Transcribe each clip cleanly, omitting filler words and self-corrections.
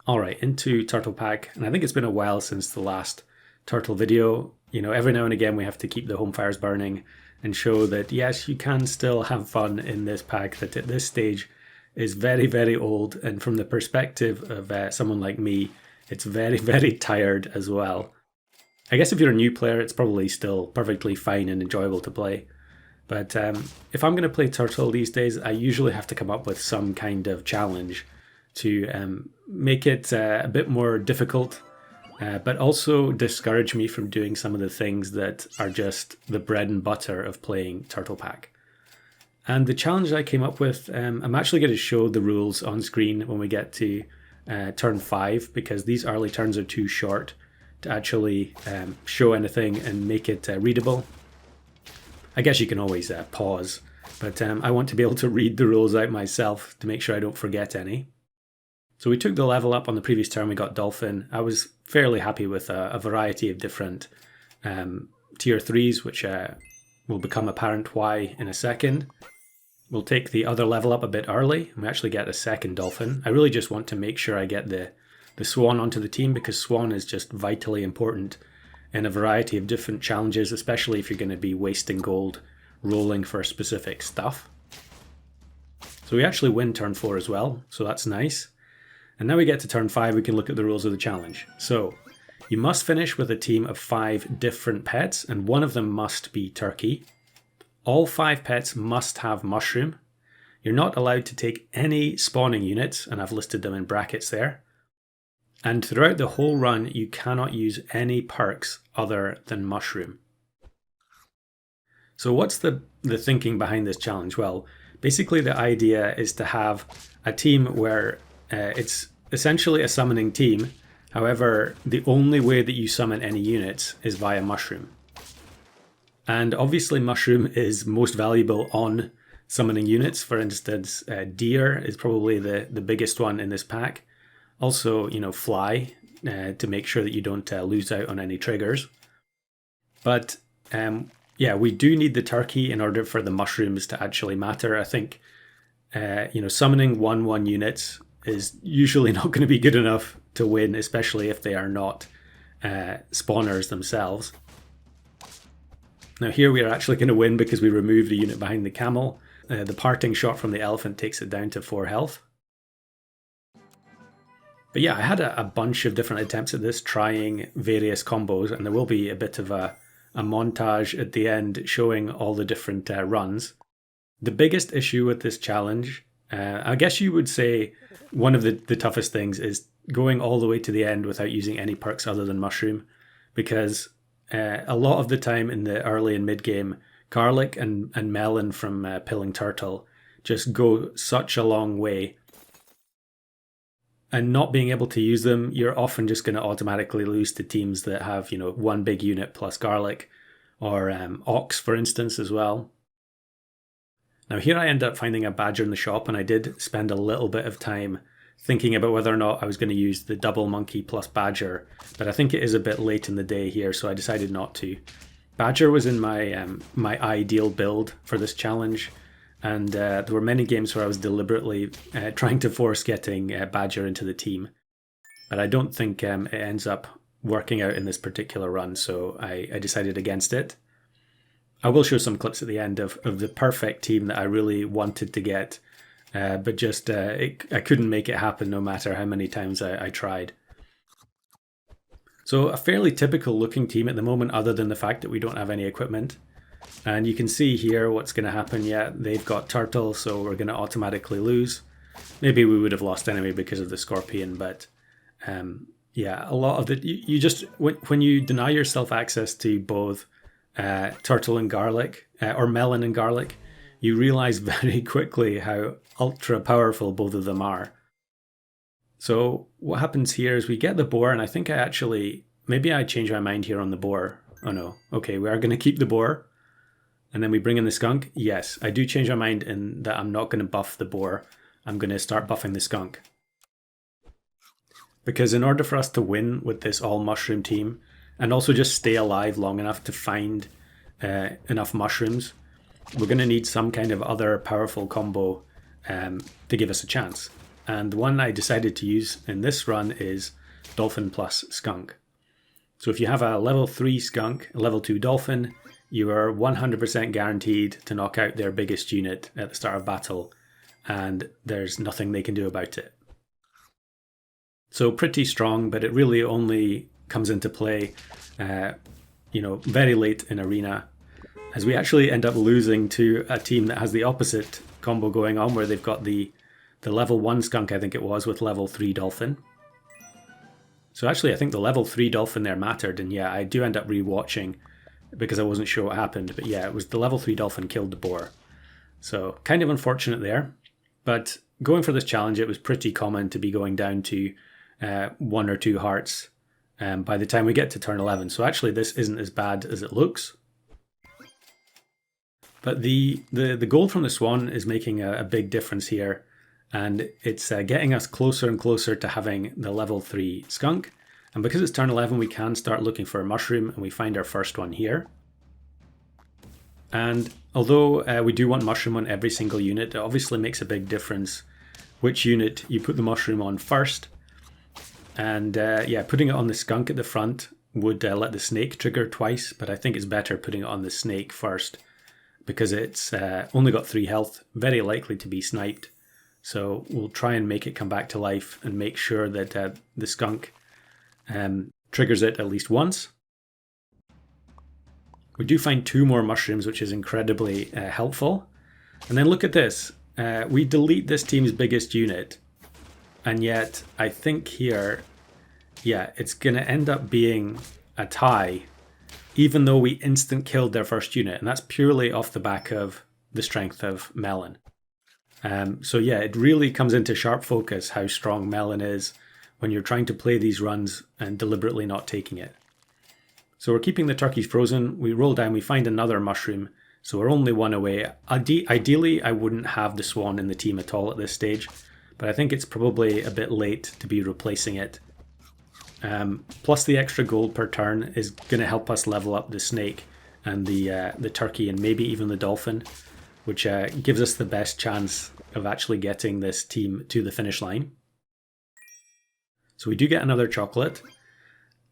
Alright, into Turtle Pack, and I think it's been a while since the last Turtle video. You know, every now and again we have to keep the home fires burning and show that yes, you can still have fun in this pack that at this stage is very, very old, and from the perspective of someone like me, it's very, very tired as well. I guess if you're a new player, it's probably still perfectly fine and enjoyable to play. But if I'm going to play Turtle these days, I usually have to come up with some kind of challenge to make it a bit more difficult, but also discourage me from doing some of the things that are just the bread and butter of playing Turtle Pack. And the challenge I came up with, I'm actually going to show the rules on screen when we get to turn 5, because these early turns are too short to actually show anything and make it readable. I guess you can always pause, but I want to be able to read the rules out myself to make sure I don't forget any. So we took the level up on the previous turn, we got Dolphin. I was fairly happy with a variety of different tier 3s, which will become apparent why in a second. We'll take the other level up a bit early, and we actually get a second Dolphin. I really just want to make sure I get the Swan onto the team, because Swan is just vitally important in a variety of different challenges, especially if you're going to be wasting gold rolling for specific stuff. So we actually win turn 4 as well, so that's nice. And now we get to turn 5, we can look at the rules of the challenge. So, you must finish with a team of 5 different pets, and one of them must be turkey. All 5 pets must have mushroom. You're not allowed to take any spawning units, and I've listed them in brackets there. And throughout the whole run, you cannot use any perks other than mushroom. So what's the thinking behind this challenge? Well, basically the idea is to have a team where it's essentially a summoning team. However, the only way that you summon any units is via mushroom. And obviously mushroom is most valuable on summoning units. For instance, deer is probably the biggest one in this pack. Also, you know, fly to make sure that you don't lose out on any triggers. But yeah, we do need the turkey in order for the mushrooms to actually matter. I think, you know, summoning 1/1 units is usually not going to be good enough to win, especially if they are not spawners themselves. Now here we are actually going to win because we removed a unit behind the camel. The parting shot from the elephant takes it down to 4 health. But yeah, I had a bunch of different attempts at this, trying various combos, and there will be a bit of a montage at the end showing all the different runs. The biggest issue with this challenge, I guess you would say one of the toughest things, is going all the way to the end without using any perks other than mushroom, because a lot of the time in the early and mid game, garlic and melon from Pilling Turtle just go such a long way. And not being able to use them, you're often just going to automatically lose to teams that have, you know, 1 big unit plus garlic, or ox, for instance, as well. Now here I end up finding a badger in the shop, and I did spend a little bit of time thinking about whether or not I was going to use the double monkey plus badger, but I think it is a bit late in the day here, so I decided not to. Badger was in my my ideal build for this challenge, and there were many games where I was deliberately trying to force getting Badger into the team. But I don't think it ends up working out in this particular run, so I decided against it. I will show some clips at the end of the perfect team that I really wanted to get, but just I couldn't make it happen no matter how many times I tried. So a fairly typical looking team at the moment, other than the fact that we don't have any equipment. And you can see here what's going to happen. Yeah, they've got turtle, so we're going to automatically lose. Maybe we would have lost anyway because of the scorpion, but yeah, a lot of the... You just... When you deny yourself access to both turtle and garlic, or melon and garlic, you realize very quickly how ultra powerful both of them are. So what happens here is we get the boar, and I think I actually... Maybe I changed my mind here on the boar. Oh no. Okay, we are going to keep the boar. And then we bring in the skunk. Yes, I do change my mind in that I'm not going to buff the boar. I'm going to start buffing the skunk. Because in order for us to win with this all mushroom team, and also just stay alive long enough to find enough mushrooms, we're going to need some kind of other powerful combo to give us a chance. And the one I decided to use in this run is Dolphin plus Skunk. So if you have a level 3 Skunk, a level 2 Dolphin, you are 100% guaranteed to knock out their biggest unit at the start of battle, and there's nothing they can do about it. So pretty strong, but it really only comes into play, very late in arena, as we actually end up losing to a team that has the opposite combo going on, where they've got the level 1 Skunk, I think it was, with level 3 Dolphin. So actually I think the level 3 Dolphin there mattered, and yeah, I do end up rewatching because I wasn't sure what happened, but yeah, it was the level 3 Dolphin killed the boar. So kind of unfortunate there, but going for this challenge, it was pretty common to be going down to 1 or 2 hearts by the time we get to turn 11. So actually this isn't as bad as it looks. But the gold from the Swan is making a big difference here, and it's getting us closer and closer to having the level 3 Skunk. And because it's turn 11, we can start looking for a mushroom, and we find our first one here. And although we do want mushroom on every single unit, it obviously makes a big difference which unit you put the mushroom on first. And putting it on the Skunk at the front would let the snake trigger twice, but I think it's better putting it on the snake first because it's only got 3 health, very likely to be sniped. So we'll try and make it come back to life and make sure that the Skunk triggers it at least once. We do find 2 more mushrooms, which is incredibly helpful. And then look at this. We delete this team's biggest unit. And yet, I think here, it's going to end up being a tie, even though we instant killed their first unit. And that's purely off the back of the strength of Melon. It really comes into sharp focus how strong Melon is when you're trying to play these runs and deliberately not taking it. So we're keeping the turkeys frozen. We roll down, we find another mushroom. So we're only 1 away. Ideally, I wouldn't have the Swan in the team at all at this stage, but I think it's probably a bit late to be replacing it. Plus the extra gold per turn is going to help us level up the snake and the turkey and maybe even the dolphin, which gives us the best chance of actually getting this team to the finish line. So we do get another chocolate.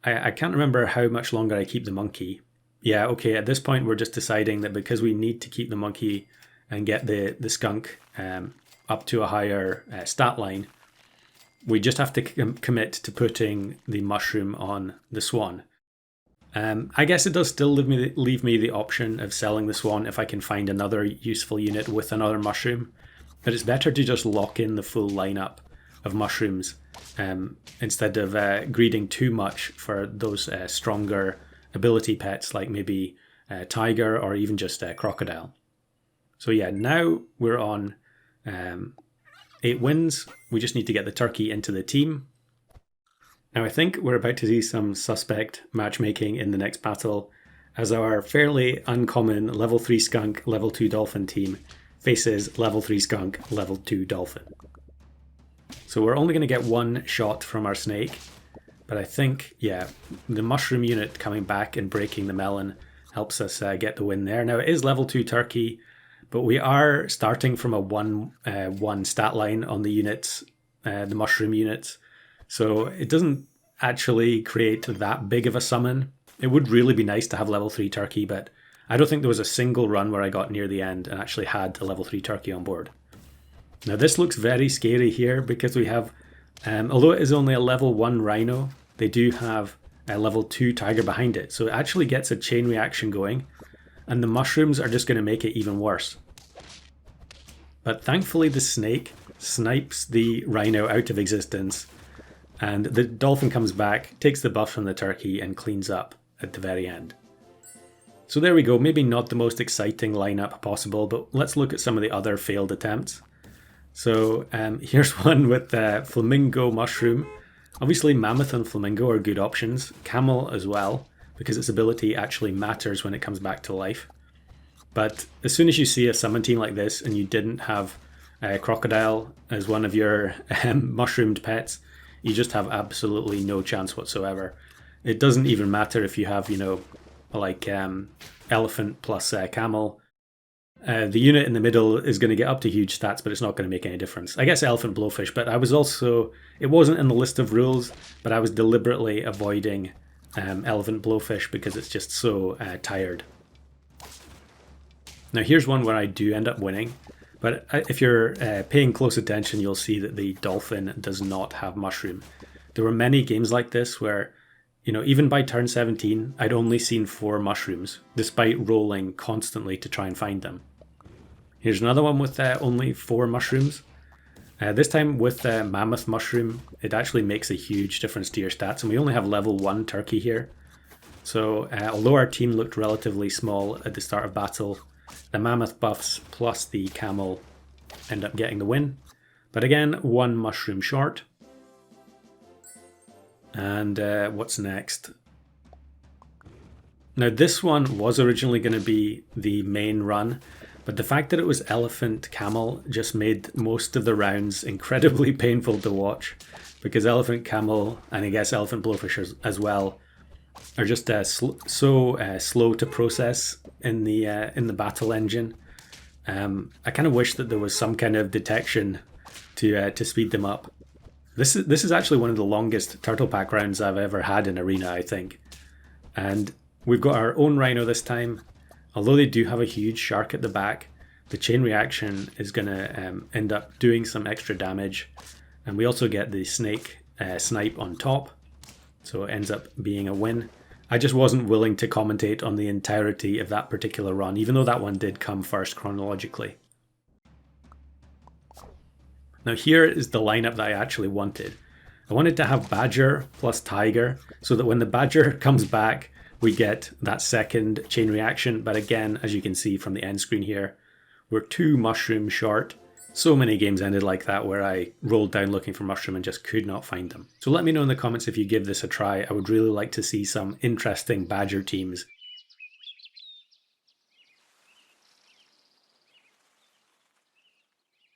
I can't remember how much longer I keep the monkey. Yeah, okay, at this point we're just deciding that because we need to keep the monkey and get the skunk up to a higher stat line, we just have to commit to putting the mushroom on the Swan. I guess it does still leave me the option of selling the Swan if I can find another useful unit with another mushroom, but it's better to just lock in the full lineup of mushrooms instead of greeding too much for those stronger ability pets like maybe tiger or even just crocodile. So yeah, now we're on 8 wins. We just need to get the turkey into the team. Now I think we're about to see some suspect matchmaking in the next battle, as our fairly uncommon level 3 skunk, level 2 dolphin team faces level 3 skunk, level 2 dolphin. So we're only going to get 1 shot from our snake, but I think, yeah, the mushroom unit coming back and breaking the melon helps us get the win there. Now it is level 2 turkey, but we are starting from a 1 stat line on the units, the mushroom units. So it doesn't actually create that big of a summon. It would really be nice to have level 3 turkey, but I don't think there was a single run where I got near the end and actually had a level 3 turkey on board. Now this looks very scary here because we have, although it is only a level 1 rhino, they do have a level 2 tiger behind it. So it actually gets a chain reaction going, and the mushrooms are just going to make it even worse. But thankfully the snake snipes the rhino out of existence, and the dolphin comes back, takes the buff from the turkey and cleans up at the very end. So there we go, maybe not the most exciting lineup possible, but let's look at some of the other failed attempts. So here's one with flamingo mushroom. Obviously mammoth and flamingo are good options, camel as well, because its ability actually matters when it comes back to life. But as soon as you see a summon team like this and you didn't have crocodile as one of your mushroomed pets, you just have absolutely no chance whatsoever. It doesn't even matter if you have, like elephant plus camel, The unit in the middle is going to get up to huge stats, but it's not going to make any difference. I guess Elephant Blowfish, but I was also, it wasn't in the list of rules, but I was deliberately avoiding Elephant Blowfish because it's just so tired. Now here's one where I do end up winning, but if you're paying close attention, you'll see that the Dolphin does not have Mushroom. There were many games like this where, you know, even by turn 17, I'd only seen 4 mushrooms, despite rolling constantly to try and find them. Here's another one with only 4 mushrooms. This time with Mammoth Mushroom, it actually makes a huge difference to your stats, and we only have level 1 turkey here. So although our team looked relatively small at the start of battle, the Mammoth buffs plus the Camel end up getting the win. But again, 1 mushroom short. And what's next? Now this one was originally going to be the main run, but the fact that it was Elephant Camel just made most of the rounds incredibly painful to watch, because Elephant Camel, and I guess Elephant Blowfish as well, are just so slow to process in the battle engine. I kind of wish that there was some kind of detection to speed them up. This is actually one of the longest Turtle Pack rounds I've ever had in Arena, I think. And we've got our own Rhino this time. Although they do have a huge shark at the back, the chain reaction is going to end up doing some extra damage. And we also get the snake snipe on top, so it ends up being a win. I just wasn't willing to commentate on the entirety of that particular run, even though that one did come first chronologically. Now here is the lineup that I actually wanted. I wanted to have Badger plus Tiger, so that when the Badger comes back, we get that second chain reaction. But again, as you can see from the end screen here, we're 2 mushrooms short. So many games ended like that where I rolled down looking for mushroom and just could not find them. So let me know in the comments if you give this a try. I would really like to see some interesting Badger teams.